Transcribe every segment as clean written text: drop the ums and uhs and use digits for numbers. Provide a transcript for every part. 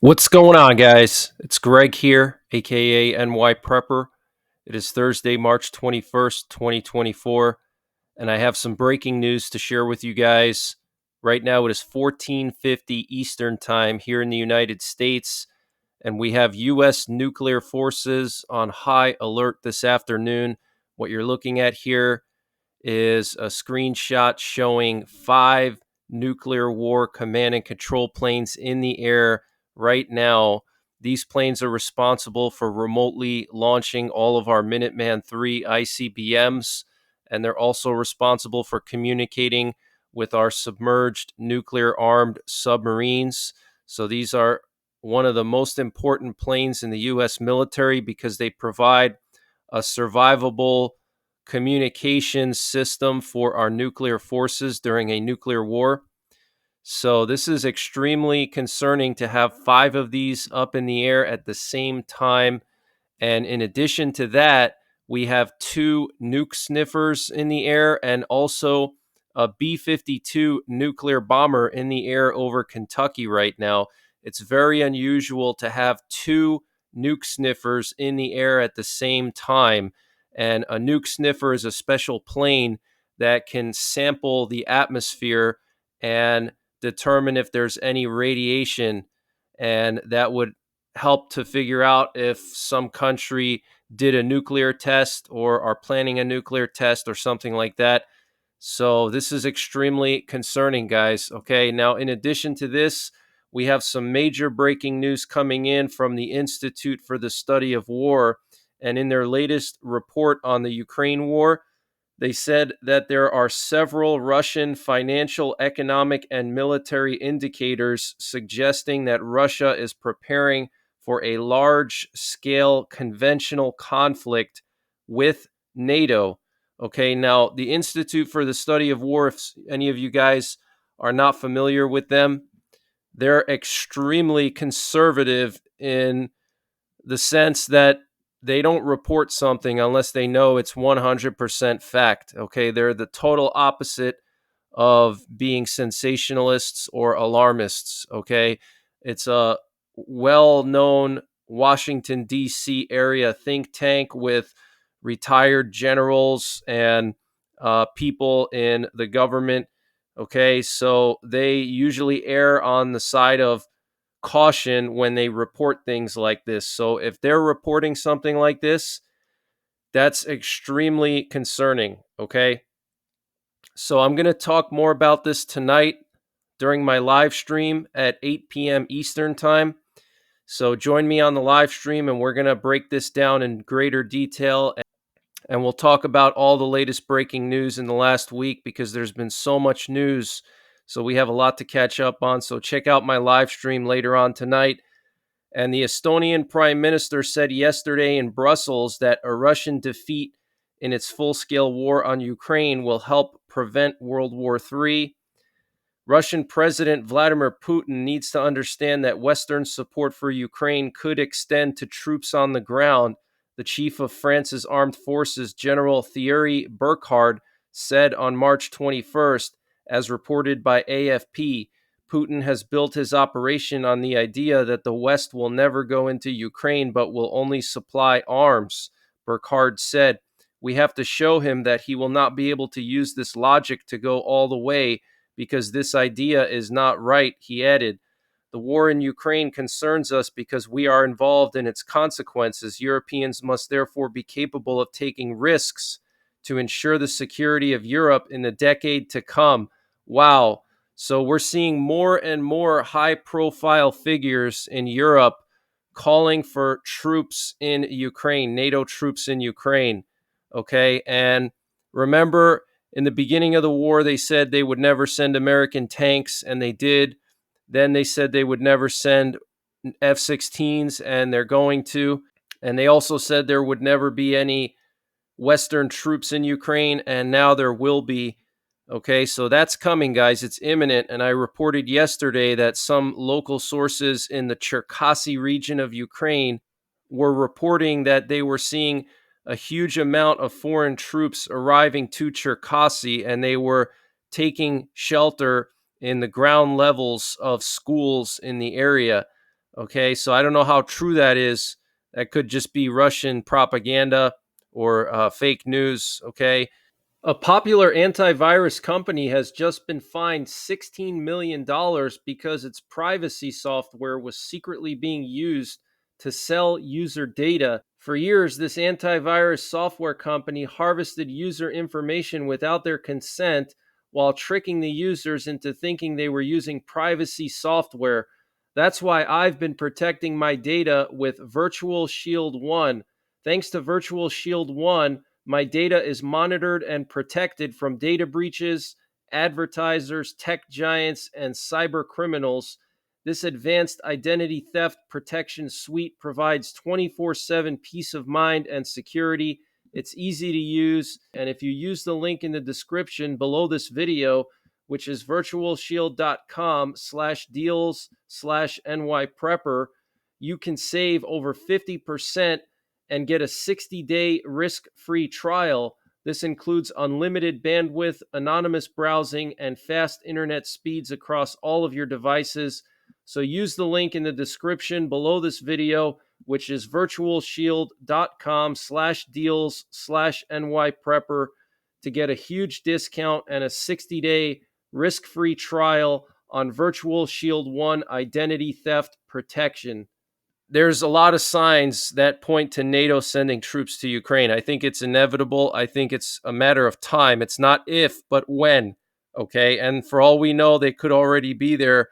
What's going on, guys? It's Greg here, aka NYPrepper. It is Thursday, March 21st, 2024, and I have some breaking news to share with you guys. Right now, it is 14:50 Eastern Time here in the United States, and we have U.S. nuclear forces on high alert this afternoon. What you're looking at here is a screenshot showing 5 nuclear war command and control planes in the air right now. These planes are responsible for remotely launching all of our Minuteman III ICBMs, and they're also responsible for communicating with our submerged nuclear armed submarines. So these are one of the most important planes in the U.S. military because they provide a survivable communication system for our nuclear forces during a nuclear war. So this is extremely concerning to have 5 of these up in the air at the same time. And in addition to that, we have 2 nuke sniffers in the air and also a B-52 nuclear bomber in the air over Kentucky right now. It's very unusual to have 2 nuke sniffers in the air at the same time. And a nuke sniffer is a special plane that can sample the atmosphere and determine if there's any radiation. And that would help to figure out if some country did a nuclear test or are planning a nuclear test or something like that. So this is extremely concerning, guys. Okay, now in addition to this, we have some major breaking news coming in from the Institute for the Study of War. And in their latest report on the Ukraine war, they said that there are several Russian financial, economic, and military indicators suggesting that Russia is preparing for a large scale conventional conflict with NATO. Okay, now the Institute for the Study of War, if any of you guys are not familiar with them, they're extremely conservative in the sense that they don't report something unless they know it's 100% fact. Okay, they're the total opposite of being sensationalists or alarmists. Okay, it's a well known Washington, D.C. area think tank with retired generals and people in the government. Okay, so they usually err on the side of caution when they report things like this. So if they're reporting something like this, that's extremely concerning. Okay. So I'm going to talk more about this tonight during my live stream at 8 p.m. Eastern Time. So join me on the live stream and we're going to break this down in greater detail. And we'll talk about all the latest breaking news in the last week because there's been so much news. So we have a lot to catch up on. So check out my live stream later on tonight. And the Estonian Prime Minister said yesterday in Brussels that a Russian defeat in its full-scale war on Ukraine will help prevent World War III. Russian President Vladimir Putin needs to understand that Western support for Ukraine could extend to troops on the ground, the chief of France's armed forces, General Thierry Burkhard, said on March 21st, as reported by AFP. Putin has built his operation on the idea that the West will never go into Ukraine but will only supply arms, Burkhard said. We have to show him that he will not be able to use this logic to go all the way because this idea is not right, he added. The war in Ukraine concerns us because we are involved in its consequences. Europeans must therefore be capable of taking risks to ensure the security of Europe in the decade to come. Wow. So we're seeing more and more high-profile figures in Europe calling for troops in Ukraine, NATO troops in Ukraine. Okay, and remember, in the beginning of the war, they said they would never send American tanks, and they did. Then they said they would never send F-16s, and they're going to. And they also said there would never be any Western troops in Ukraine, and now there will be. Okay, so that's coming, guys. It's imminent. And I reported yesterday that some local sources in the Cherkasy region of Ukraine were reporting that they were seeing a huge amount of foreign troops arriving to Cherkasy, and they were taking shelter in the ground levels of schools in the area. Okay, so I don't know how true that is. That could just be Russian propaganda or fake news. Okay. A popular antivirus company has just been fined $16 million because its privacy software was secretly being used to sell user data. For years, this antivirus software company harvested user information without their consent while tricking the users into thinking they were using privacy software. That's why I've been protecting my data with Virtual Shield 1. Thanks to Virtual Shield 1, my data is monitored and protected from data breaches, advertisers, tech giants, and cyber criminals. This advanced identity theft protection suite provides 24/7 peace of mind and security. It's easy to use, and if you use the link in the description below this video, which is virtualshield.com/deals/NYPrepper, you can save over 50% and get a 60-day risk-free trial. This includes unlimited bandwidth, anonymous browsing, and fast internet speeds across all of your devices. So use the link in the description below this video, which is virtualshield.com/deals/NYPrepper to get a huge discount and a 60-day risk-free trial on Virtual Shield 1 identity theft protection. There's a lot of signs that point to NATO sending troops to Ukraine. I think it's inevitable. I think it's a matter of time. It's not if, but when. Okay. And for all we know, they could already be there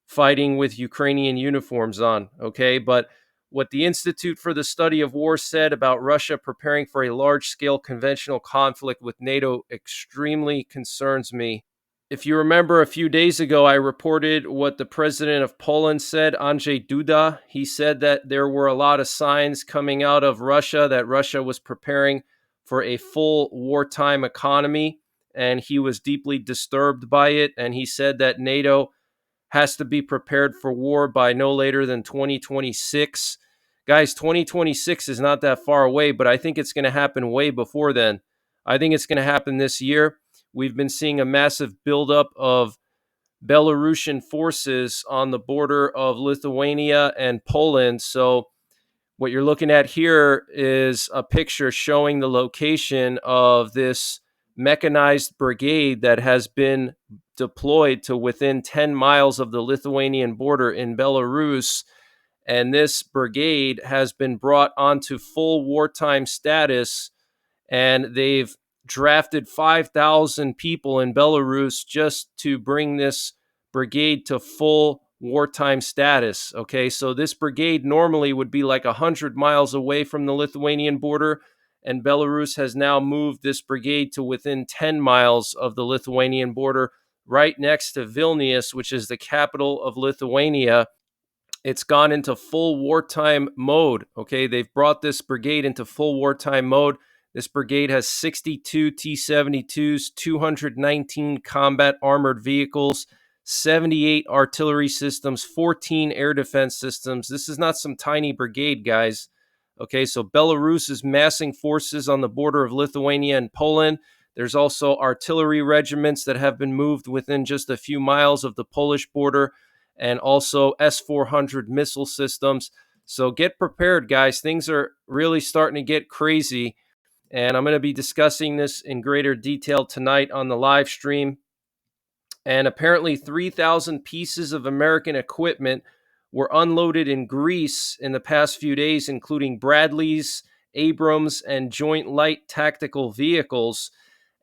fighting with Ukrainian uniforms on. Okay. But what the Institute for the Study of War said about Russia preparing for a large scale conventional conflict with NATO extremely concerns me. If you remember a few days ago, I reported what the president of Poland said, Andrzej Duda. He said that there were a lot of signs coming out of Russia that Russia was preparing for a full wartime economy, and he was deeply disturbed by it. And he said that NATO has to be prepared for war by no later than 2026. Guys, 2026 is not that far away, but I think it's going to happen way before then. I think it's going to happen this year. We've been seeing a massive buildup of Belarusian forces on the border of Lithuania and Poland. So, what you're looking at here is a picture showing the location of this mechanized brigade that has been deployed to within 10 miles of the Lithuanian border in Belarus. And this brigade has been brought onto full wartime status, and they've drafted 5,000 people in Belarus just to bring this brigade to full wartime status. Okay, so this brigade normally would be like 100 miles away from the Lithuanian border, and Belarus has now moved this brigade to within 10 miles of the Lithuanian border, right next to Vilnius, which is the capital of Lithuania. It's gone into full wartime mode. Okay, they've brought this brigade into full wartime mode. This brigade has 62 T-72s, 219 combat armored vehicles, 78 artillery systems, 14 air defense systems. This is not some tiny brigade, guys. Okay, so Belarus is massing forces on the border of Lithuania and Poland. There's also artillery regiments that have been moved within just a few miles of the Polish border, and also S-400 missile systems. So get prepared, guys. Things are really starting to get crazy. And I'm going to be discussing this in greater detail tonight on the live stream. And apparently 3,000 pieces of American equipment were unloaded in Greece in the past few days, including Bradleys, Abrams, and Joint Light Tactical Vehicles.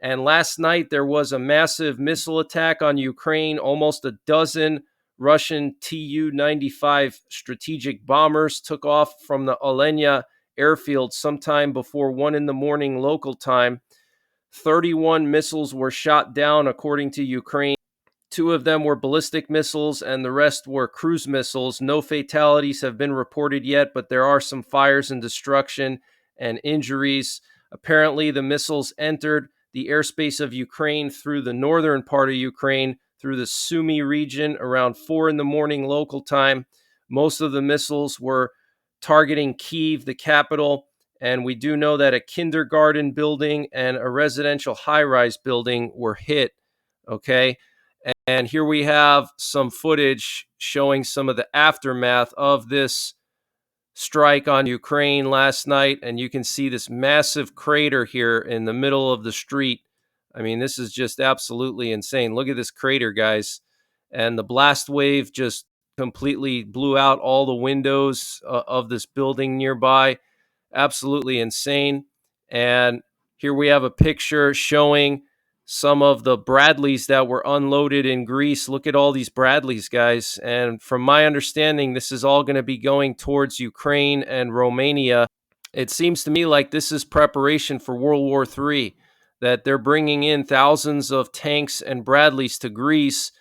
And last night there was a massive missile attack on Ukraine. Almost a dozen Russian Tu-95 strategic bombers took off from the Alenia airfield sometime before 1 a.m. local time. 31 missiles were shot down, according to Ukraine. 2 of them were ballistic missiles, and the rest were cruise missiles. No fatalities have been reported yet, but there are some fires and destruction and injuries. Apparently, the missiles entered the airspace of Ukraine through the northern part of Ukraine, through the Sumy region, around 4 a.m. local time. Most of the missiles were targeting Kyiv, the capital, and we do know that a kindergarten building and a residential high-rise building were hit. Okay. And here we have some footage showing some of the aftermath of this strike on Ukraine last night. And you can see this massive crater here in the middle of the street. I mean, this is just absolutely insane. Look at this crater, guys. And the blast wave just completely blew out all the windows of this building nearby. Absolutely insane. And here we have a picture showing some of the Bradleys that were unloaded in Greece. Look at all these Bradleys, guys. And from my understanding, this is all going to be going towards Ukraine and Romania. It seems to me like this is preparation for World War III, that they're bringing in thousands of tanks and Bradleys to Greece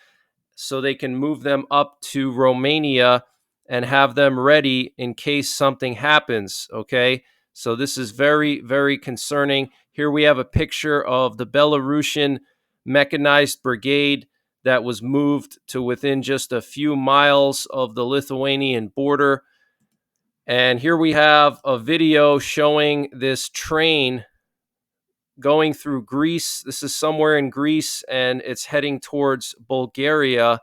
so they can move them up to Romania and have them ready in case something happens. Okay. So this is very, very concerning. Here we have a picture of the Belarusian mechanized brigade that was moved to within just a few miles of the Lithuanian border. And here we have a video showing this train going through Greece. This is somewhere in Greece, and it's heading towards Bulgaria.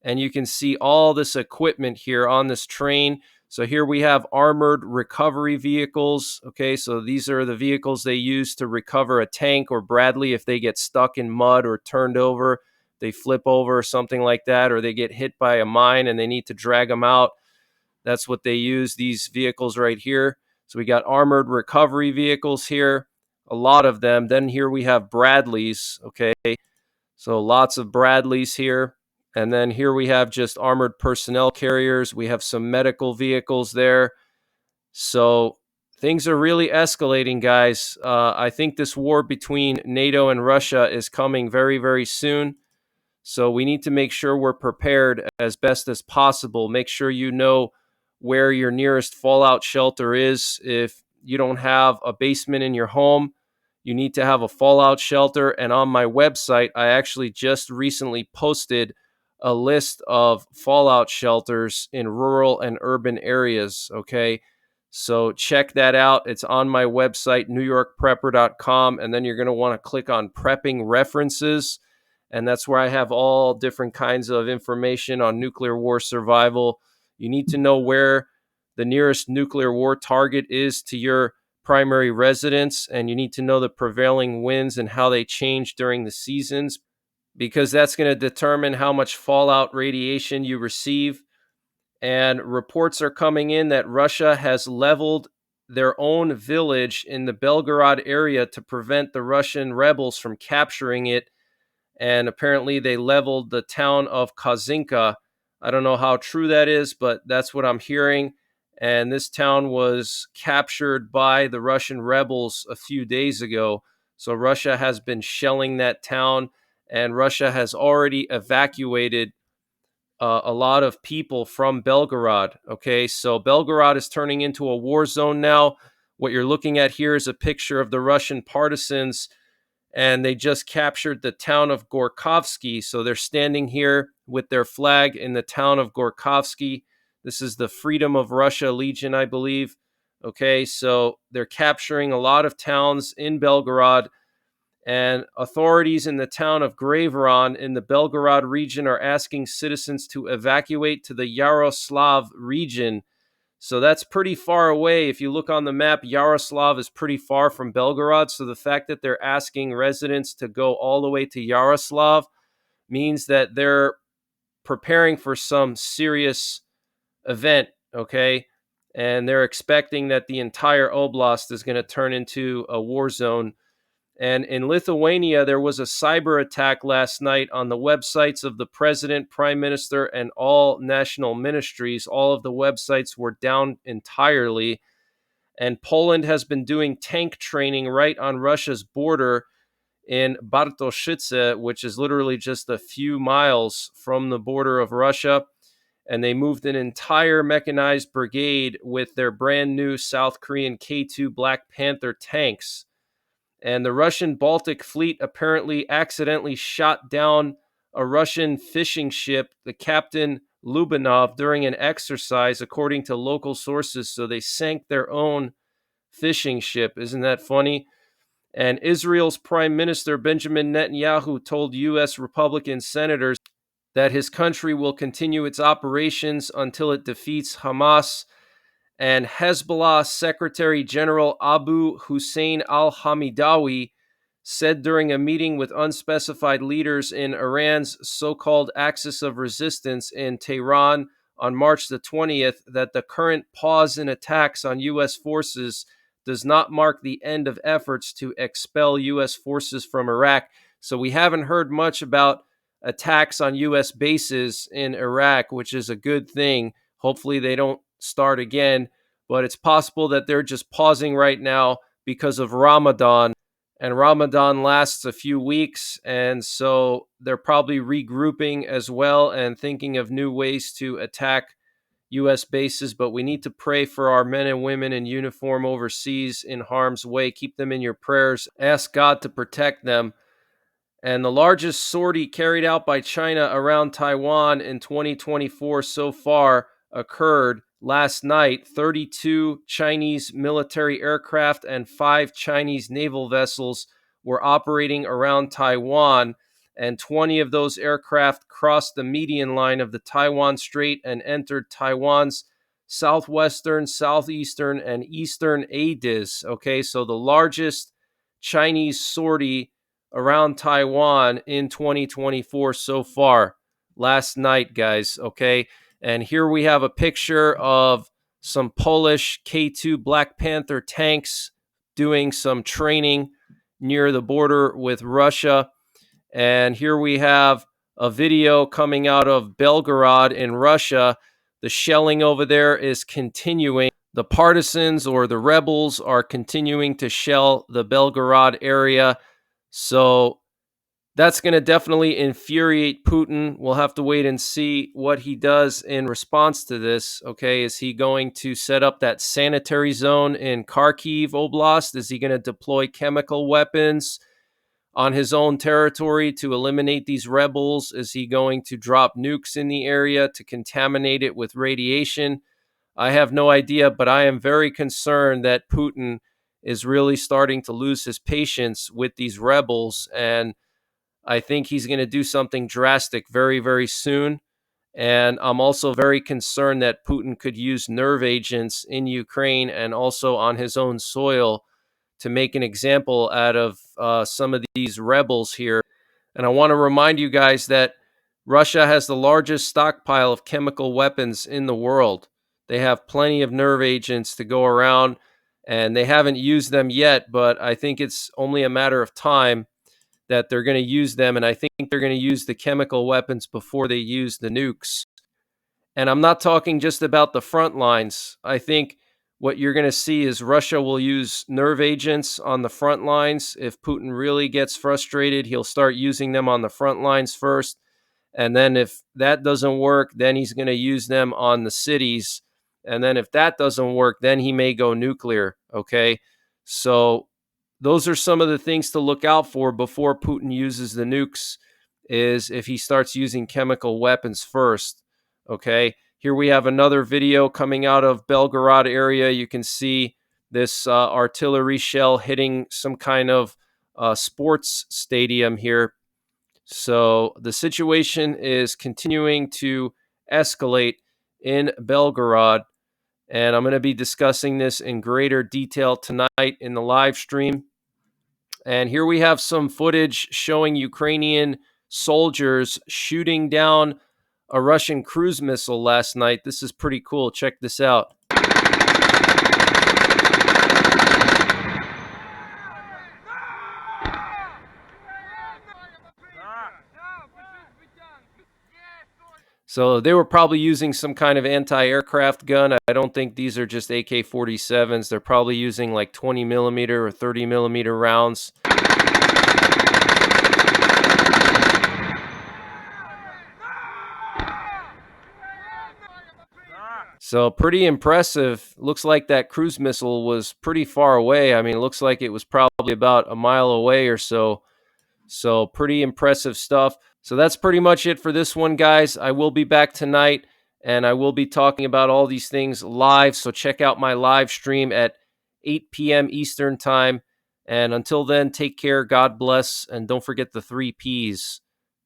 And you can see all this equipment here on this train. So here we have armored recovery vehicles. Okay, so these are the vehicles they use to recover a tank or Bradley if they get stuck in mud or turned over, they flip over or something like that, or they get hit by a mine and they need to drag them out. That's what they use, these vehicles right here. So we got armored recovery vehicles here, a lot of them. Then here we have Bradleys. Okay, so lots of Bradleys here. And then here we have just armored personnel carriers. We have some medical vehicles there. So things are really escalating, guys. I think this war between NATO and Russia is coming very, very soon. So we need to make sure we're prepared as best as possible. Make sure you know where your nearest fallout shelter is. If you don't have a basement in your home, you need to have a fallout shelter. And on my website, I actually just recently posted a list of fallout shelters in rural and urban areas. Okay. So check that out. It's on my website, NYPrepper.com. And then you're going to want to click on prepping references. And that's where I have all different kinds of information on nuclear war survival. You need to know where the nearest nuclear war target is to your primary residence, and you need to know the prevailing winds and how they change during the seasons, because that's going to determine how much fallout radiation you receive. And reports are coming in that Russia has leveled their own village in the Belgorod area to prevent the Russian rebels from capturing it. And apparently they leveled the town of Kazinka. I don't know how true that is, but that's what I'm hearing. And this town was captured by the Russian rebels a few days ago. So Russia has been shelling that town, and Russia has already evacuated a lot of people from Belgorod. Okay, so Belgorod is turning into a war zone now. What you're looking at here is a picture of the Russian partisans, and they just captured the town of Gorkovsky. So they're standing here with their flag in the town of Gorkovsky. This is the Freedom of Russia Legion, I believe. Okay, so they're capturing a lot of towns in Belgorod, and authorities in the town of Graveron in the Belgorod region are asking citizens to evacuate to the Yaroslav region. So that's pretty far away. If you look on the map, Yaroslav is pretty far from Belgorod. So the fact that they're asking residents to go all the way to Yaroslav means that they're preparing for some serious event, okay? And they're expecting that the entire oblast is going to turn into a war zone. And in Lithuania, there was a cyber attack last night on the websites of the president, prime minister, and all national ministries. All of the websites were down entirely. And Poland has been doing tank training right on Russia's border in Bartoszyce, which is literally just a few miles from the border of Russia. And they moved an entire mechanized brigade with their brand new South Korean K2 Black Panther tanks. And the Russian Baltic Fleet apparently accidentally shot down a Russian fishing ship, the Captain Lubinov, during an exercise, according to local sources. So they sank their own fishing ship. Isn't that funny? And Israel's Prime Minister Benjamin Netanyahu told U.S. Republican senators that his country will continue its operations until it defeats Hamas. And Hezbollah Secretary General Abu Hussein al-Hamidawi said during a meeting with unspecified leaders in Iran's so-called Axis of Resistance in Tehran on March the 20th that the current pause in attacks on U.S. forces does not mark the end of efforts to expel U.S. forces from Iraq. So we haven't heard much about attacks on U.S. bases in Iraq, which is a good thing. Hopefully they don't start again, but it's possible that they're just pausing right now because of Ramadan, and Ramadan lasts a few weeks, and so they're probably regrouping as well and thinking of new ways to attack U.S. bases. But we need to pray for our men and women in uniform overseas in harm's way. Keep them in your prayers. Ask God to protect them. And the largest sortie carried out by China around Taiwan in 2024 so far occurred last night. 32 Chinese military aircraft and 5 Chinese naval vessels were operating around Taiwan, and 20 of those aircraft crossed the median line of the Taiwan Strait and entered Taiwan's southwestern, southeastern, and eastern ADIZ. Okay, so the largest Chinese sortie around Taiwan in 2024 so far. Last night, guys, okay? And here we have a picture of some Polish K2 Black Panther tanks doing some training near the border with Russia. And here we have a video coming out of Belgorod in Russia. The shelling over there is continuing. The partisans or the rebels are continuing to shell the Belgorod area. So that's going to definitely infuriate Putin. We'll have to wait and see what he does in response to this. Okay, is he going to set up that sanitary zone in Kharkiv Oblast? Is he going to deploy chemical weapons on his own territory to eliminate these rebels? Is he going to drop nukes in the area to contaminate it with radiation? I have no idea, but I am very concerned that Putin is really starting to lose his patience with these rebels, and I think he's going to do something drastic very, very soon. And I'm also very concerned that Putin could use nerve agents in Ukraine and also on his own soil to make an example out of some of these rebels here. And I want to remind you guys that Russia has the largest stockpile of chemical weapons in the world. They have plenty of nerve agents to go around, and they haven't used them yet, but I think it's only a matter of time that they're going to use them, and I think they're going to use the chemical weapons before they use the nukes. And I'm not talking just about the front lines. I think what you're going to see is Russia will use nerve agents on the front lines. If Putin really gets frustrated, he'll start using them on the front lines first. And then if that doesn't work, then he's going to use them on the cities. And then if that doesn't work, then he may go nuclear. Okay. So those are some of the things to look out for before Putin uses the nukes, is if he starts using chemical weapons first. Okay. Here we have another video coming out of Belgorod area. You can see this artillery shell hitting some kind of sports stadium here. So the situation is continuing to escalate in Belgorod, and I'm going to be discussing this in greater detail tonight in the live stream. And here we have some footage showing Ukrainian soldiers shooting down a Russian cruise missile last night. This is pretty cool. Check this out. So they were probably using some kind of anti-aircraft gun. I don't think these are just AK-47s. They're probably using like 20 millimeter or 30 millimeter rounds. So pretty impressive. Looks like that cruise missile was pretty far away. I mean, it looks like it was probably about a mile away or so. So pretty impressive stuff. So that's pretty much it for this one, guys. I will be back tonight, and I will be talking about all these things live. So check out my live stream at 8 p.m. Eastern Time. And until then, take care, God bless, and don't forget the 3 Ps: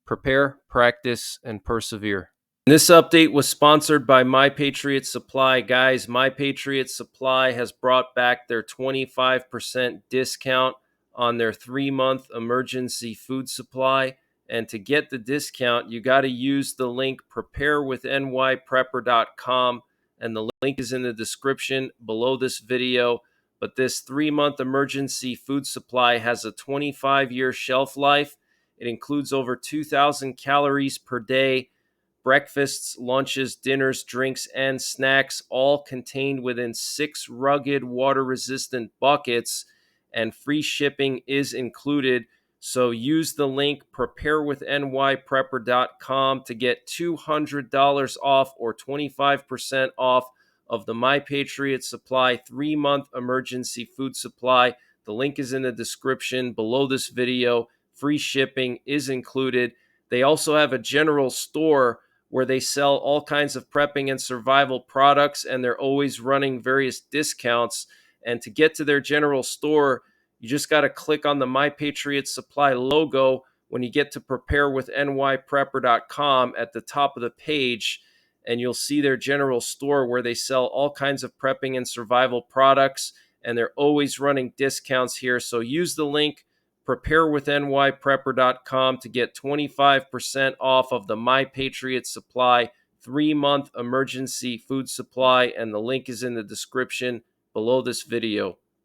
prepare, practice, and persevere. This update was sponsored by My Patriot Supply. Guys, My Patriot Supply has brought back their 25% discount on their 3-month emergency food supply. And to get the discount, you got to use the link preparewithNYPrepper.com. And the link is in the description below this video. But this 3-month emergency food supply has a 25-year shelf life. It includes over 2,000 calories per day. Breakfasts, lunches, dinners, drinks, and snacks, all contained within 6 rugged water-resistant buckets, and free shipping is included. So use the link preparewithNYPrepper.com to get $200 off or 25% off of the My Patriot Supply 3-month emergency food supply. The link is in the description below this video. Free shipping is included. They also have a general store where they sell all kinds of prepping and survival products, and they're always running various discounts. And to get to their general store, you just got to click on the My Patriot Supply logo when you get to preparewithNYPrepper.com at the top of the page, and you'll see their general store where they sell all kinds of prepping and survival products, and they're always running discounts here. So use the link preparewithNYPrepper.com to get 25% off of the My Patriot Supply 3-month emergency food supply, and the link is in the description below this video.